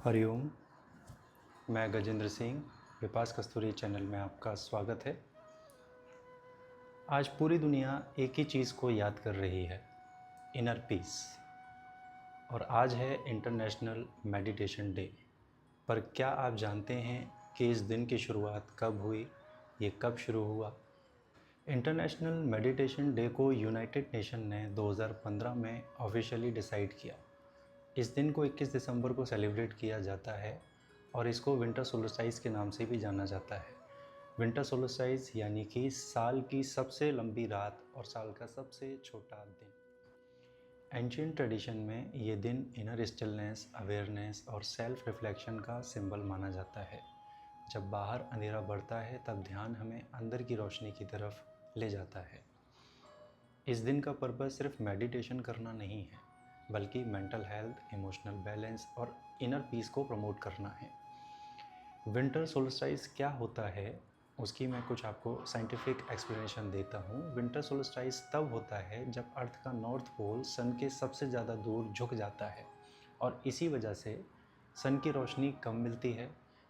हरिओम। मैं गजेंद्र सिंह, विपास कस्तूरी चैनल में आपका स्वागत है। आज पूरी दुनिया एक ही चीज़ को याद कर रही है, इनर पीस। और आज है इंटरनेशनल मेडिटेशन डे। पर क्या आप जानते हैं कि इस दिन की शुरुआत कब हुई, ये कब शुरू हुआ? इंटरनेशनल मेडिटेशन डे को यूनाइटेड नेशन ने 2015 में ऑफिशियली डिसाइड किया। इस दिन को 21 दिसंबर को सेलिब्रेट किया जाता है और इसको विंटर सोल्स्टिस के नाम से भी जाना जाता है। विंटर सोल्स्टिस यानी कि साल की सबसे लंबी रात और साल का सबसे छोटा दिन। एंशिएंट ट्रेडिशन में ये दिन इनर स्टिलनेस, अवेयरनेस और सेल्फ रिफ्लेक्शन का सिंबल माना जाता है। जब बाहर अंधेरा बढ़ता है तब ध्यान हमें अंदर की रोशनी की तरफ ले जाता है। इस दिन का पर्पस सिर्फ मेडिटेशन करना नहीं है, बल्कि मेंटल हेल्थ, इमोशनल बैलेंस और इनर पीस को प्रमोट करना है। विंटर सोल्स्टिस क्या होता है, उसकी मैं कुछ आपको साइंटिफिक एक्सप्लेनेशन देता हूँ। विंटर सोल्स्टिस तब होता है जब अर्थ का नॉर्थ पोल सन के सबसे ज़्यादा दूर झुक जाता है और इसी वजह से सन की रोशनी कम मिलती है,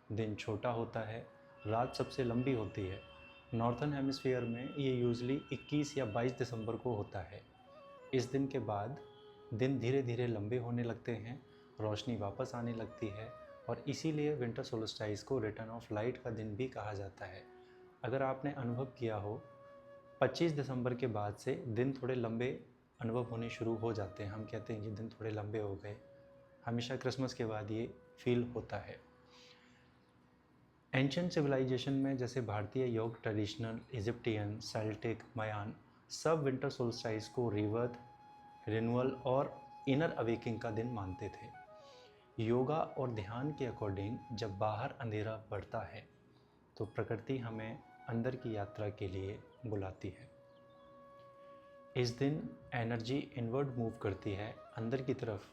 दिन छोटा होता है, रात सबसे लंबी होती है। नॉर्थर्न हेमिस्फीयर में ये यूजली 21 या 22 दिसंबर को होता है। इस दिन के बाद दिन धीरे धीरे लंबे होने लगते हैं, रोशनी वापस आने लगती है और इसीलिए विंटर सोल्स्टिस को रिटर्न ऑफ लाइट का दिन भी कहा जाता है। अगर आपने अनुभव किया हो, 25 दिसंबर के बाद से दिन थोड़े लंबे अनुभव होने शुरू हो जाते हैं। हम कहते हैं कि दिन थोड़े लंबे हो गए। हमेशा क्रिसमस के बाद ये फील होता है। एंशिएंट सिविलाइजेशन में जैसे भारतीय योग, ट्रेडिशनल, इजिप्टियन, सेल्टिक, मयान, सब विंटर सोल्स्टिस को रिवर्थ, रिन्यूअल और इनर अवेकिंग का दिन मानते थे। योगा और ध्यान के अकॉर्डिंग जब बाहर अंधेरा बढ़ता है तो प्रकृति हमें अंदर की यात्रा के लिए बुलाती है। इस दिन एनर्जी इनवर्ड मूव करती है, अंदर की तरफ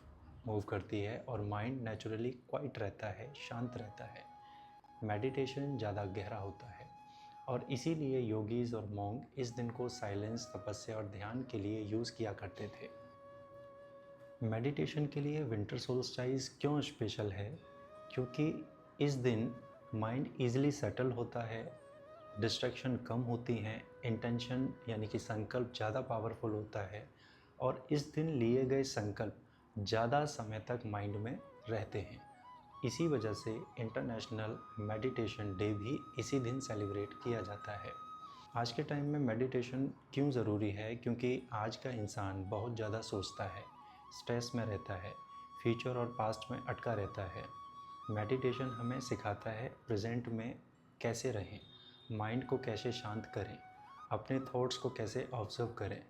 मूव करती है और माइंड नेचुरली क्वाइट रहता है, शांत रहता है। मेडिटेशन ज़्यादा गहरा होता है और इसीलिए योगीज और मॉन्क इस दिन को साइलेंस, तपस्या और ध्यान के लिए यूज़ किया करते थे। मेडिटेशन के लिए विंटर सोल्स्टिस क्यों स्पेशल है? क्योंकि इस दिन माइंड ईजिली सेटल होता है, डिस्ट्रैक्शन कम होती हैं, इंटेंशन यानी कि संकल्प ज़्यादा पावरफुल होता है और इस दिन लिए गए संकल्प ज़्यादा समय तक माइंड में रहते हैं। इसी वजह से इंटरनेशनल मेडिटेशन डे भी इसी दिन सेलिब्रेट किया जाता है। आज के टाइम में मेडिटेशन क्यों ज़रूरी है? क्योंकि आज का इंसान बहुत ज़्यादा सोचता है, स्ट्रेस में रहता है, फ्यूचर और पास्ट में अटका रहता है। मेडिटेशन हमें सिखाता है प्रेजेंट में कैसे रहें, माइंड को कैसे शांत करें, अपने थॉट्स को कैसे ऑब्जर्व करें,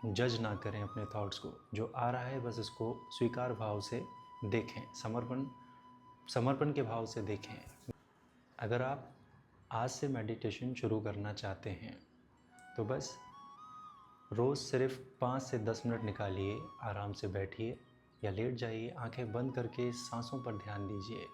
जज ना करें अपने थॉट्स को। जो आ रहा है बस इसको स्वीकार भाव से देखें, समर्पण के भाव से देखें। अगर आप आज से मेडिटेशन शुरू करना चाहते हैं तो बस रोज़ सिर्फ 5 से 10 मिनट निकालिए, आराम से बैठिए या लेट जाइए, आंखें बंद करके सांसों पर ध्यान दीजिए।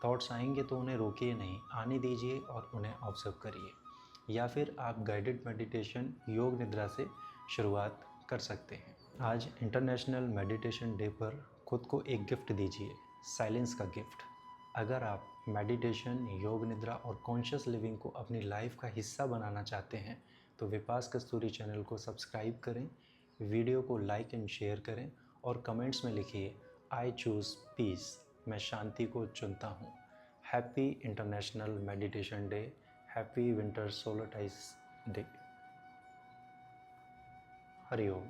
थॉट्स आएंगे तो उन्हें रोकिए नहीं, आने दीजिए और उन्हें ऑब्जर्व करिए। या फिर आप गाइडेड मेडिटेशन, योग निद्रा से शुरुआत कर सकते हैं। आज इंटरनेशनल मेडिटेशन डे पर खुद को एक गिफ्ट दीजिए, साइलेंस का गिफ्ट। अगर आप मेडिटेशन, योग निद्रा और कॉन्शियस लिविंग को अपनी लाइफ का हिस्सा बनाना चाहते हैं तो विपास कस्तूरी चैनल को सब्सक्राइब करें, वीडियो को लाइक एंड शेयर करें और कमेंट्स में लिखिए, आई चूज़ पीस, मैं शांति को चुनता हूँ। Happy international meditation day, happy winter solstice day. Hariom.